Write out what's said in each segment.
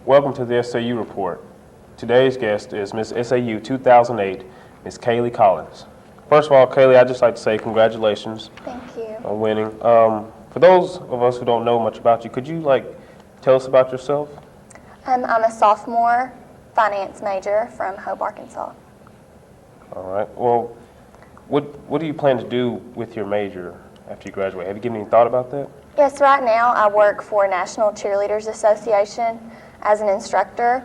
Welcome to the SAU report. Today's guest is Miss SAU 2008, Miss Kayleigh Collins. First of all, Kayleigh, I'd just like to say congratulations. Thank you. On winning. For those of us who don't know much about you, could you tell us about yourself? I'm a sophomore finance major from Hope, Arkansas. All right. Well, what do you plan to do with your major after you graduate? Have you given any thought about that? Yes, right now I work for National Cheerleaders Association as an instructor.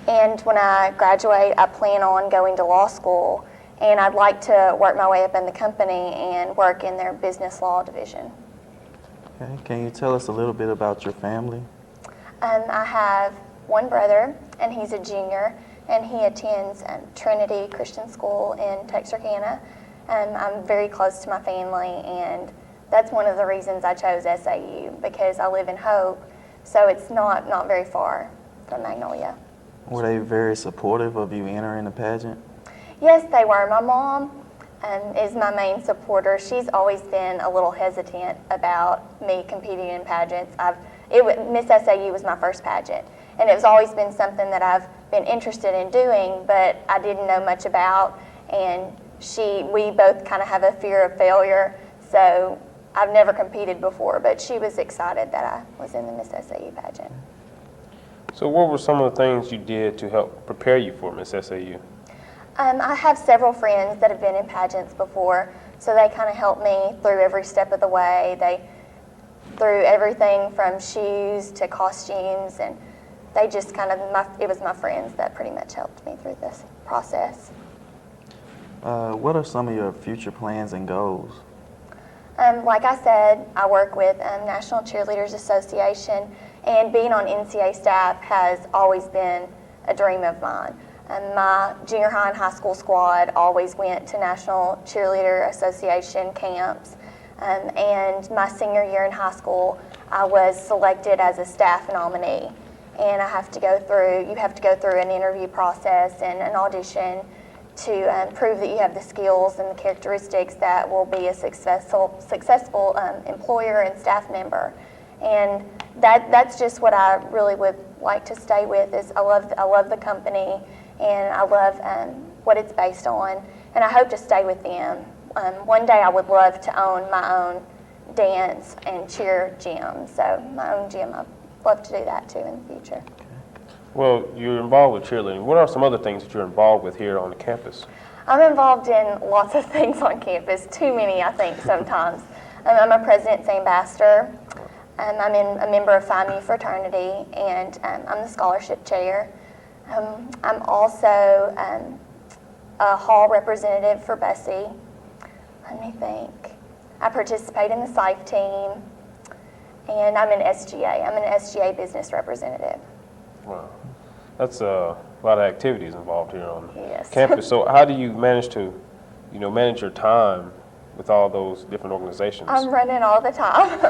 And when I graduate, I plan on going to law school. And I'd like to work my way up in the company and work in their business law division. Okay. Can you tell us a little bit about your family? I have one brother, and he's a junior, and he attends Trinity Christian School in Texarkana. I'm very close to my family, and that's one of the reasons I chose SAU, because I live in Hope, so it's not very far from Magnolia. Were they very supportive of you entering the pageant? Yes, they were. My mom is my main supporter. She's always been a little hesitant about me competing in pageants. Miss SAU was my first pageant, and it's always been something that I've been interested in doing, but I didn't know much about, and we both kind of have a fear of failure, so I've never competed before, but she was excited that I was in the Miss SAU pageant. So what were some of the things you did to help prepare you for Miss SAU? I have several friends that have been in pageants before, so they kind of helped me through every step of the way. Through everything from shoes to costumes, and they just it was my friends that pretty much helped me through this process. What are some of your future plans and goals? Like I said, I work with National Cheerleaders Association, and being on NCA staff has always been a dream of mine. My junior high and high school squad always went to National Cheerleader Association camps. And my senior year in high school, I was selected as a staff nominee. And you have to go through an interview process and an audition to prove that you have the skills and the characteristics that will be a successful employer and staff member. And that's just what I really would like to stay with. Is I love the company, and I love what it's based on, and I hope to stay with them. One day I would love to own my own dance and cheer gym, so my own gym. I'd love to do that too in the future. Well, you're involved with cheerleading. What are some other things that you're involved with here on the campus? I'm involved in lots of things on campus, too many I think sometimes. I'm a president's ambassador. I'm a member of Phi Mu fraternity, and I'm the scholarship chair. I'm also a hall representative for Bessie. Let me think. I participate in the SIFE team, and I'm an SGA. I'm an SGA business representative. Wow, that's a lot of activities involved here on Yes. campus. So how do you manage to, manage your time with all those different organizations? I'm running all the time.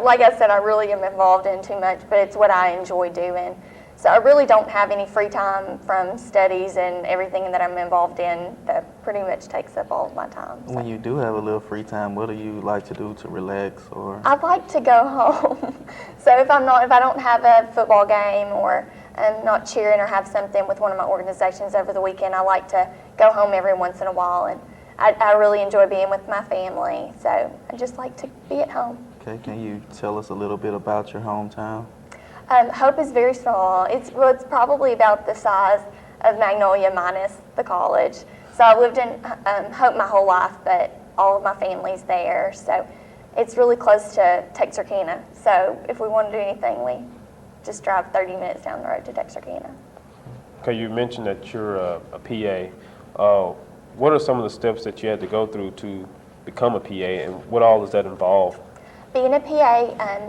Like I said, I really am involved in too much, but it's what I enjoy doing. So I really don't have any free time from studies and everything that I'm involved in. That pretty much takes up all of my time. So. When you do have a little free time, what do you like to do to relax? Or I'd like to go home. So if I don't have a football game, or I'm not cheering or have something with one of my organizations over the weekend, I like to go home every once in a while, and I really enjoy being with my family. So I just like to be at home. Okay, can you tell us a little bit about your hometown? Hope is very small. It's probably about the size of Magnolia minus the college. So I've lived in Hope my whole life, but all of my family's there. So it's really close to Texarkana. So if we want to do anything, we just drive 30 minutes down the road to Texarkana. Okay, you mentioned that you're a PA. What are some of the steps that you had to go through to become a PA, and what all does that involve? Being a PA,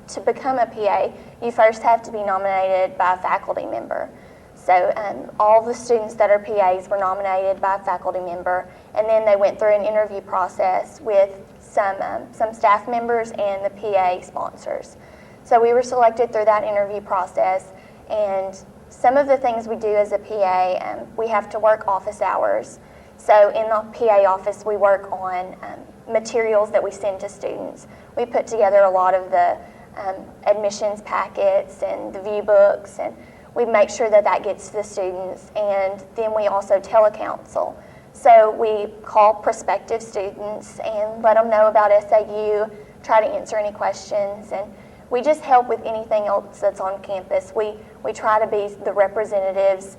to become a PA, you first have to be nominated by a faculty member. So all the students that are PAs were nominated by a faculty member, and then they went through an interview process with some staff members and the PA sponsors. So we were selected through that interview process, and some of the things we do as a PA, we have to work office hours. So in the PA office, we work on materials that we send to students. We put together a lot of the admissions packets and the view books, and we make sure that that gets to the students. And then we also telecounsel. So we call prospective students and let them know about SAU, try to answer any questions, and we just help with anything else that's on campus. We try to be the representatives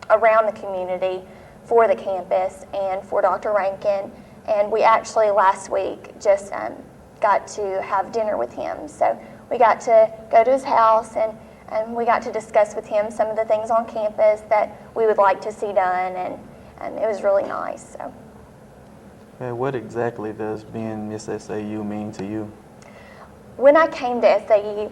around the community for the campus and for Dr. Rankin. And we actually last week just got to have dinner with him. So we got to go to his house and we got to discuss with him some of the things on campus that we would like to see done, and it was really nice. So. Okay, what exactly does being Miss SAU mean to you? When I came to SAU,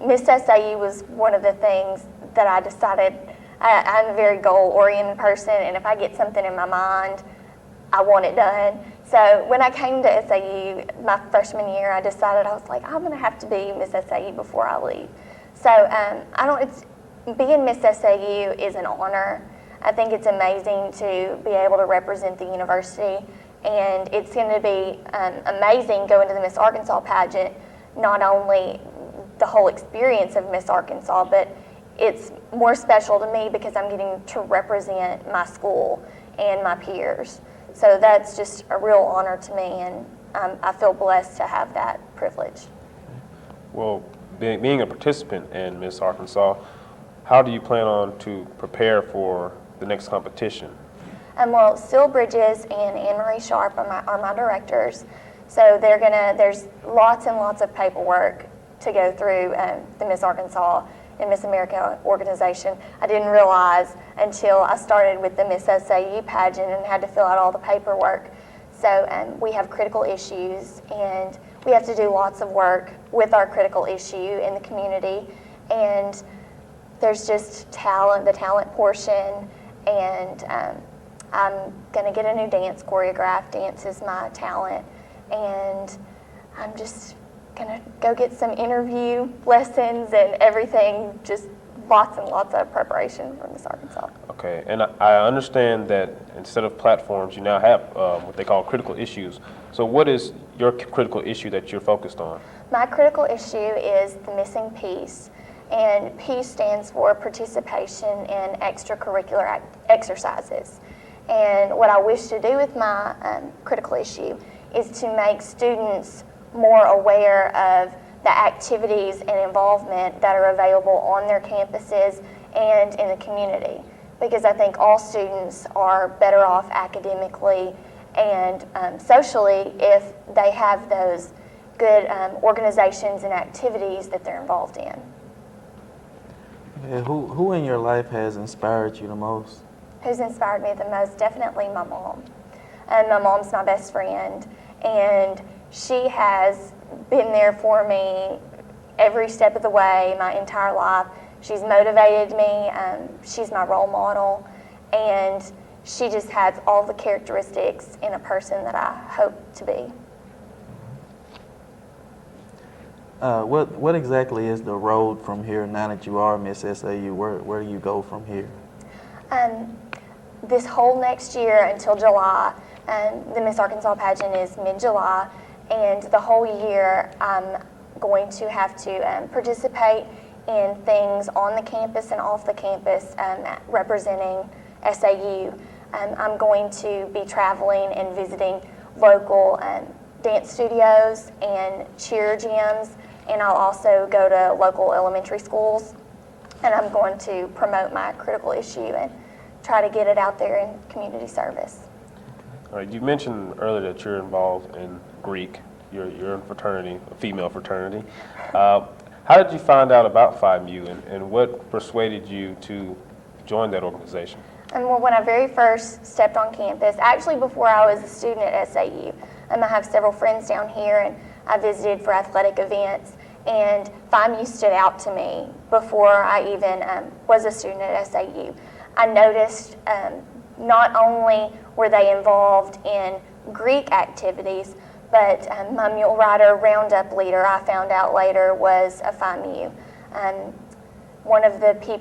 Miss SAU was one of the things that I decided. I'm a very goal-oriented person, and if I get something in my mind, I want it done. So when I came to SAU my freshman year, I decided, I was like, I'm going to have to be Miss SAU before I leave. So being Miss SAU is an honor. I think it's amazing to be able to represent the university, and it's going to be amazing going to the Miss Arkansas pageant, not only the whole experience of Miss Arkansas, but it's more special to me because I'm getting to represent my school and my peers. So that's just a real honor to me, and I feel blessed to have that privilege. Well, being a participant in Miss Arkansas, how do you plan on to prepare for the next competition? Well, Syl Bridges and Anne Marie Sharp are my directors. So there's lots and lots of paperwork to go through the Miss Arkansas and Miss America organization. I didn't realize until I started with the Miss SAU pageant and had to fill out all the paperwork. So we have critical issues, and we have to do lots of work with our critical issue in the community. And there's just talent, the talent portion, and I'm gonna get a new dance choreographed. Dance is my talent, and I'm just gonna go get some interview lessons and everything, just lots and lots of preparation for Miss Arkansas. Okay, and I understand that instead of platforms, you now have what they call critical issues. So what is your critical issue that you're focused on? My critical issue is the missing piece, and PEACE stands for participation in extracurricular exercises. And what I wish to do with my critical issue is to make students more aware of the activities and involvement that are available on their campuses and in the community. Because I think all students are better off academically and socially if they have those good organizations and activities that they're involved in. Yeah, who in your life has inspired you the most? Who's inspired me the most? Definitely my mom. And my mom's my best friend, and she has been there for me every step of the way, my entire life. She's motivated me, she's my role model, and she just has all the characteristics in a person that I hope to be. What exactly is the road from here now that you are Miss SAU? Where do you go from here? This whole next year until July, the Miss Arkansas pageant is mid-July, and the whole year I'm going to have to participate in things on the campus and off the campus representing SAU. I'm going to be traveling and visiting local dance studios and cheer gyms, and I'll also go to local elementary schools, and I'm going to promote my critical issue and try to get it out there in community service. All right, you mentioned earlier that you're involved in Greek. You're in fraternity, a female fraternity. How did you find out about Phi Mu, and what persuaded you to join that organization? Well, when I very first stepped on campus, actually before I was a student at SAU, I have several friends down here, and I visited for athletic events, and Phi Mu stood out to me before I even was a student at SAU. I noticed not only were they involved in Greek activities, but my mule rider roundup leader, I found out later, was a Phi Mu.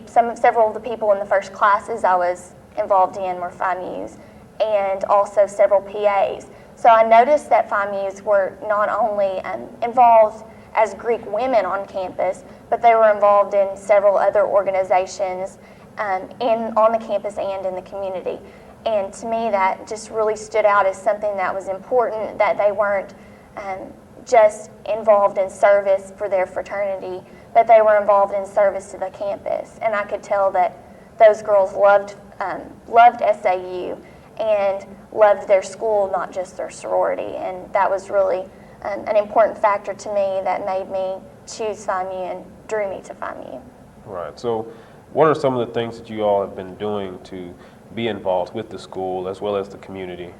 Several of the people in the first classes I was involved in were Phi Mus, and also several PAs. So I noticed that Phi Mus were not only involved as Greek women on campus, but they were involved in several other organizations on the campus and in the community. And to me, that just really stood out as something that was important, that they weren't just involved in service for their fraternity, but they were involved in service to the campus. And I could tell that those girls loved SAU and loved their school, not just their sorority. And that was really an important factor to me that made me choose FIMU and drew me to FIMU. Right. So what are some of the things that you all have been doing to be involved with the school as well as the community?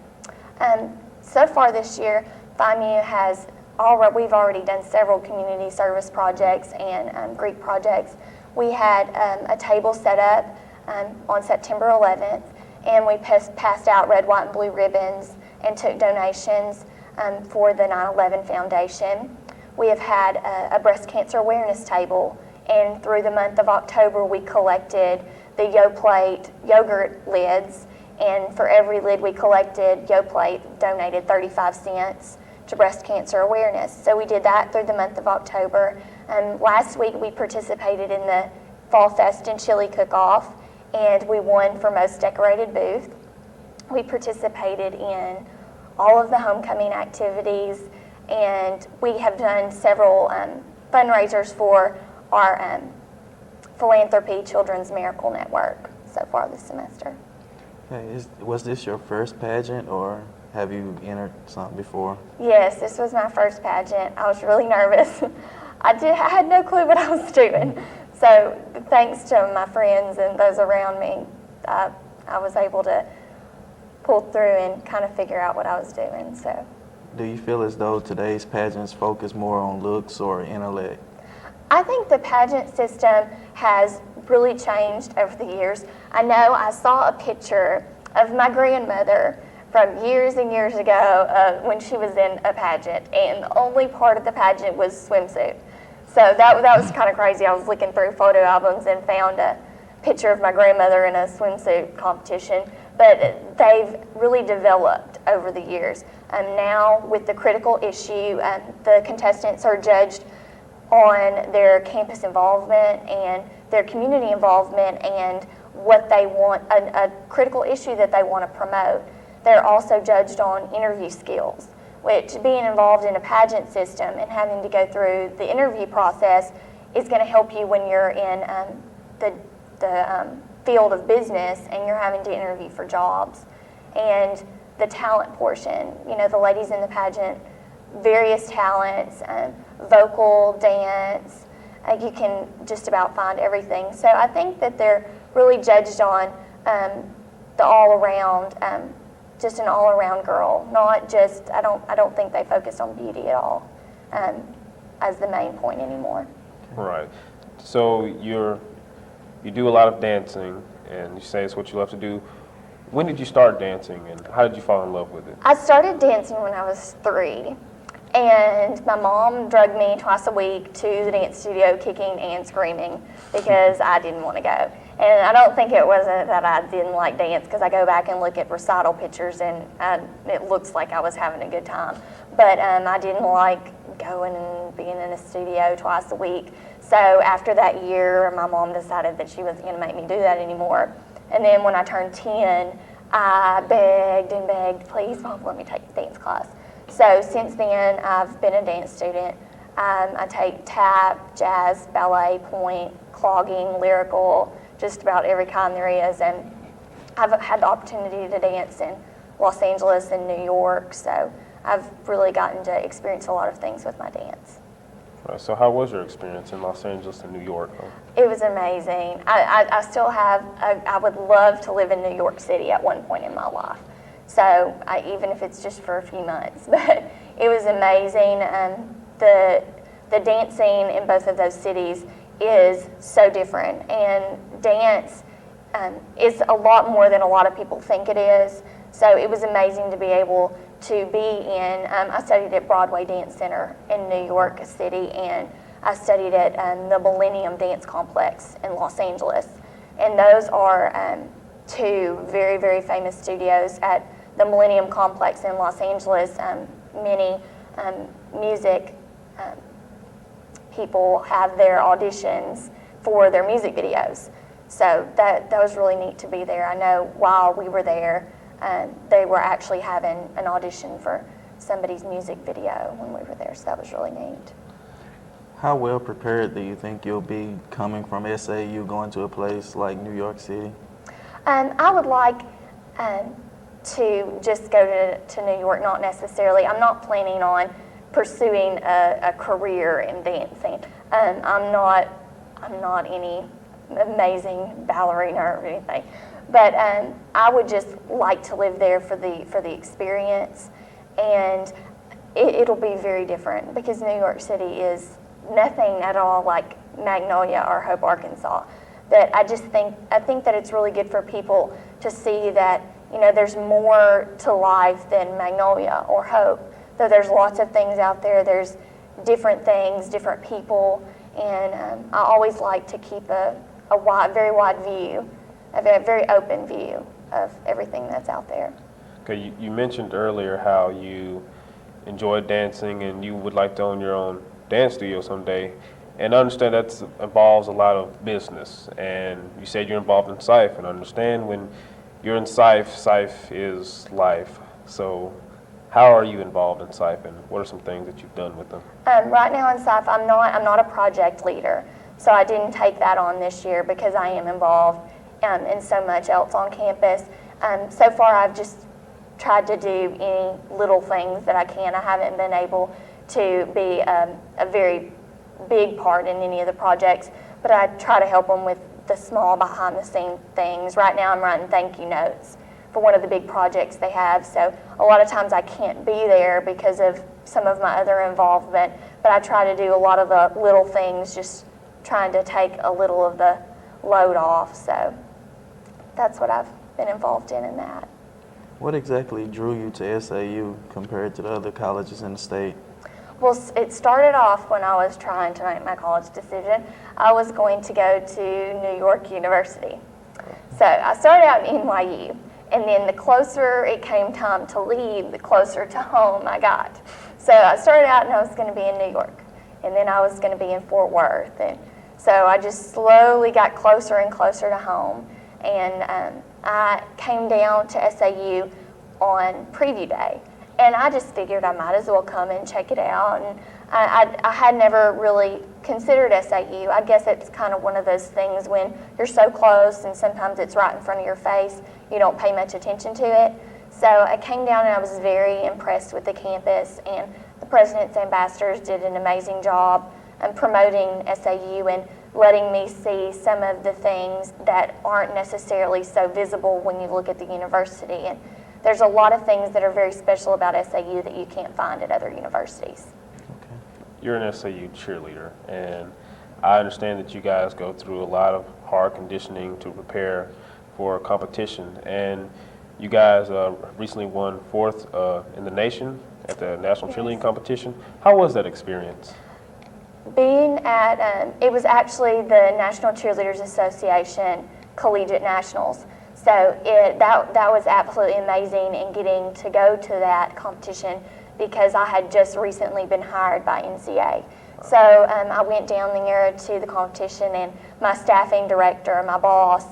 So far this year, FIMU has we've already done several community service projects and Greek projects. We had a table set up on September 11th, and we passed out red, white, and blue ribbons and took donations for the 9/11 Foundation. We have had a breast cancer awareness table, and through the month of October, we collected the YoPlate yogurt lids, and for every lid we collected, YoPlate donated 35 cents to breast cancer awareness. So we did that through the month of October. Last week we participated in the Fall Fest and Chili Cook-Off, and we won for most decorated booth. We participated in all of the homecoming activities, and we have done several fundraisers for our philanthropy Children's Miracle Network so far this semester. Okay, was this your first pageant, or have you entered something before? Yes, this was my first pageant. I was really nervous. I had no clue what I was doing. So thanks to my friends and those around me, I was able to pull through and kind of figure out what I was doing. So, do you feel as though today's pageants focus more on looks or intellect? I think the pageant system has really changed over the years. I know I saw a picture of my grandmother from years and years ago when she was in a pageant, and the only part of the pageant was swimsuit. So that was kind of crazy. I was looking through photo albums and found a picture of my grandmother in a swimsuit competition. But they've really developed over the years. Now with the critical issue, the contestants are judged on their campus involvement and their community involvement and what they want, a critical issue that they want to promote. They're also judged on interview skills, which being involved in a pageant system and having to go through the interview process is going to help you when you're in the field of business and you're having to interview for jobs. And the talent portion, the ladies in the pageant, various talents, vocal, dance, you can just about find everything. So I think that they're really judged on the all-around, just an all-around girl, not just, I don't think they focus on beauty at all as the main point anymore. Right. So you do a lot of dancing, and you say it's what you love to do. When did you start dancing, and how did you fall in love with it? I started dancing when I was 3, and my mom drugged me twice a week to the dance studio kicking and screaming because I didn't want to go. And I don't think it wasn't that I didn't like dance, because I go back and look at recital pictures and it looks like I was having a good time. But I didn't like going and being in a studio twice a week. So after that year, my mom decided that she wasn't going to make me do that anymore. And then when I turned 10, I begged and begged, please, Mom, let me take a dance class. So since then, I've been a dance student. I take tap, jazz, ballet, point, clogging, lyrical, just about every kind there is. And I've had the opportunity to dance in Los Angeles and New York, so I've really gotten to experience a lot of things with my dance. Right, so how was your experience in Los Angeles and New York? It was amazing. I still have, I would love to live in New York City at one point in my life. So even if it's just for a few months, but it was amazing. The dance scene in both of those cities is so different, and dance is a lot more than a lot of people think it is. So it was amazing to be able to be in, I studied at Broadway Dance Center in New York City, and I studied at the Millennium Dance Complex in Los Angeles. And those are two very, very famous studios. At the Millennium Complex in Los Angeles, many music people have their auditions for their music videos. So that was really neat to be there. I know while we were there, they were actually having an audition for somebody's music video when we were there, so that was really neat. How well prepared do you think you'll be coming from SAU going to a place like New York City? I would like to just go to New York, not necessarily. I'm not planning on pursuing a career in dancing. I'm not any amazing ballerina or anything, but I would just like to live there for the experience, and it'll be very different because New York City is nothing at all like Magnolia or Hope, Arkansas. That I think that it's really good for people to see that, you know, there's more to life than Magnolia or Hope. Though there's lots of things out there, there's different things, different people, and I always like to keep a very wide view, a very open view of everything that's out there. Okay, you mentioned earlier how you enjoy dancing and you would like to own your own dance studio someday. And I understand that involves a lot of business. And you said you're involved in SAU, and I understand when you're in SAU is life. So how are you involved in SAU, and what are some things that you've done with them? Right now in SAU, I'm not a project leader, so I didn't take that on this year because I am involved in so much else on campus. So far, I've just tried to do any little things that I can. I haven't been able to be a very big part in any of the projects, but I try to help them with the small behind-the-scenes things. Right now I'm writing thank you notes for one of the big projects they have, so a lot of times I can't be there because of some of my other involvement, but I try to do a lot of the little things, just trying to take a little of the load off, so that's what I've been involved in that. What exactly drew you to SAU compared to the other colleges in the state? Well, it started off when I was trying to make my college decision. I was going to go to New York University. So I started out in NYU, and then the closer it came time to leave, the closer to home I got. So I started out and I was going to be in New York, and then I was going to be in Fort Worth. And so I just slowly got closer and closer to home, and I came down to SAU on preview day. And I just figured I might as well come and check it out. And I had never really considered SAU. I guess it's kind of one of those things when you're so close and sometimes it's right in front of your face, you don't pay much attention to it. So I came down and I was very impressed with the campus, and the president's ambassadors did an amazing job promoting SAU and letting me see some of the things that aren't necessarily so visible when you look at the university. And there's a lot of things that are very special about SAU that you can't find at other universities. Okay. You're an SAU cheerleader, and I understand that you guys go through a lot of hard conditioning to prepare for a competition, and you guys recently won 4th in the nation at the National Cheerleading Competition. How was that experience? Being at, it was actually the National Cheerleaders Association Collegiate Nationals. So that was absolutely amazing, and getting to go to that competition because I had just recently been hired by NCA. So I went down there to the competition, and my staffing director, my boss,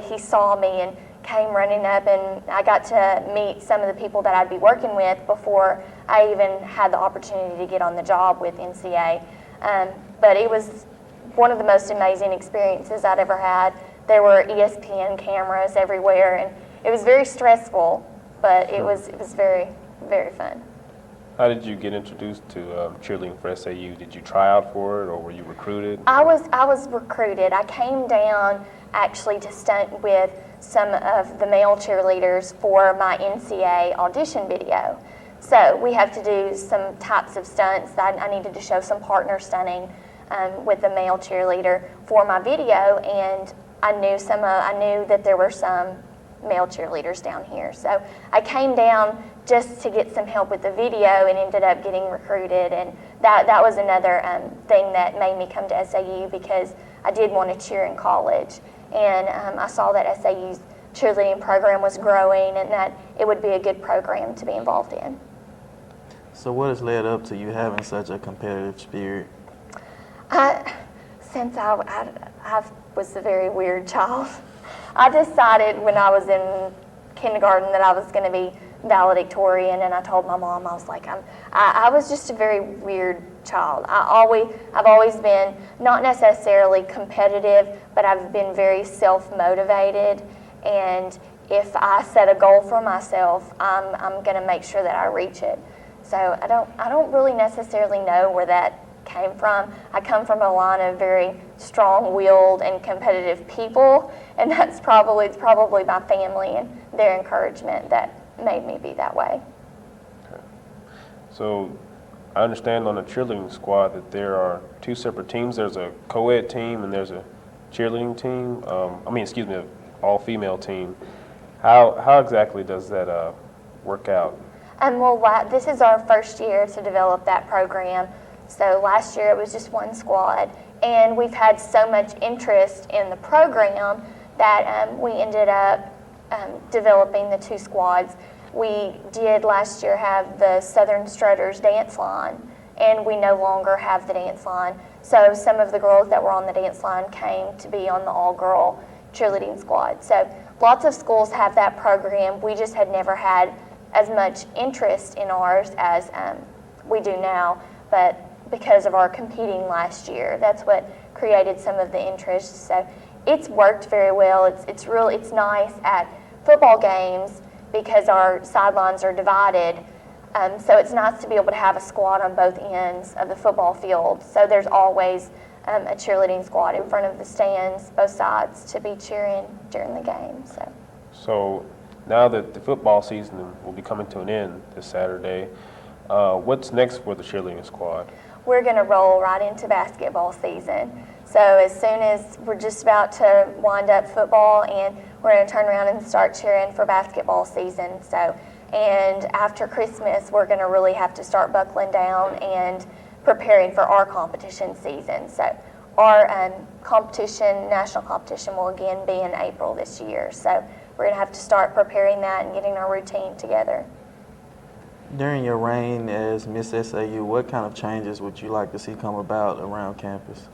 he saw me and came running up, and I got to meet some of the people that I'd be working with before I even had the opportunity to get on the job with NCA. But it was one of the most amazing experiences I'd ever had. There were ESPN cameras everywhere, and it was very stressful, but it was very, very fun. How did you get introduced to cheerleading for SAU? Did you try out for it, or were you recruited? I was recruited. I came down actually to stunt with some of the male cheerleaders for my NCA audition video. So we have to do some types of stunts. I needed to show some partner stunning with the male cheerleader for my video, and I knew that there were some male cheerleaders down here. So I came down just to get some help with the video and ended up getting recruited, and that was another thing that made me come to SAU because I did want to cheer in college, and I saw that SAU's cheerleading program was growing and that it would be a good program to be involved in. So what has led up to you having such a competitive spirit? Since I was a very weird child, I decided when I was in kindergarten that I was going to be valedictorian, and I told my mom, I was like, I was just a very weird child. I've always been not necessarily competitive, but I've been very self-motivated, and if I set a goal for myself, I'm going to make sure that I reach it. So I don't really necessarily know where that came from. I come from a line of very strong-willed and competitive people, and it's probably my family and their encouragement that made me be that way. Okay. So I understand on the cheerleading squad that there are two separate teams. There's a co-ed team and there's a cheerleading team. An all-female team. How exactly does that work out? This is our first year to develop that program. So last year it was just one squad, and we've had so much interest in the program that we ended up developing the two squads. We did last year have the Southern Strutters dance line, and we no longer have the dance line. So some of the girls that were on the dance line came to be on the all-girl cheerleading squad. So lots of schools have that program. We just had never had as much interest in ours as we do now, but because of our competing last year, that's what created some of the interest. So it's worked very well. It's nice at football games because our sidelines are divided. So it's nice to be able to have a squad on both ends of the football field. So there's always a cheerleading squad in front of the stands, both sides, to be cheering during the game. So now that the football season will be coming to an end this Saturday, what's next for the cheerleading squad? We're going to roll right into basketball season. So as soon as we're just about to wind up football, and we're going to turn around and start cheering for basketball season. And after Christmas, we're going to really have to start buckling down and preparing for our competition season. So our national competition will again be in April this year. So we're going to have to start preparing that and getting our routine together. During your reign as Miss SAU, what kind of changes would you like to see come about around campus?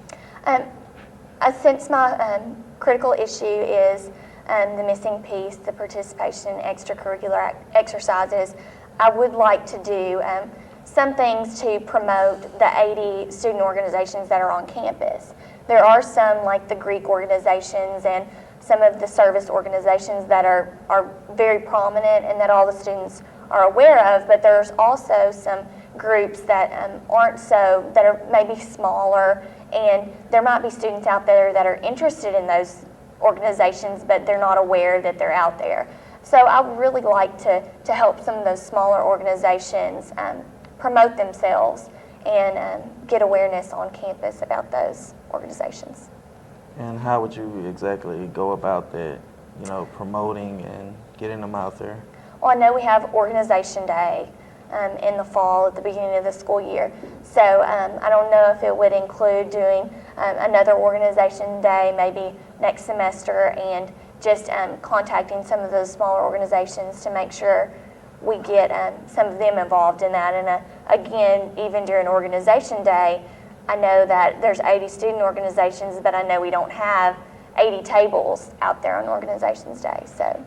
Since my critical issue is the missing piece, the participation in extracurricular exercises, I would like to do some things to promote the 80 student organizations that are on campus. There are some, like the Greek organizations and some of the service organizations that are very prominent and that all the students are aware of, but there's also some groups that that are maybe smaller, and there might be students out there that are interested in those organizations, but they're not aware that they're out there. So I would really like to help some of those smaller organizations promote themselves and get awareness on campus about those organizations. And how would you exactly go about that, promoting and getting them out there? Well, I know we have Organization Day in the fall at the beginning of the school year. So I don't know if it would include doing another Organization Day maybe next semester, and just contacting some of those smaller organizations to make sure we get some of them involved in that. And again, even during Organization Day, I know that there's 80 student organizations, but I know we don't have 80 tables out there on Organizations Day. So.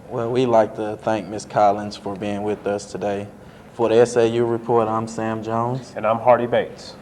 Well, we'd like to thank Ms. Collins for being with us today. For the SAU Report, I'm Sam Jones. And I'm Hardy Bates.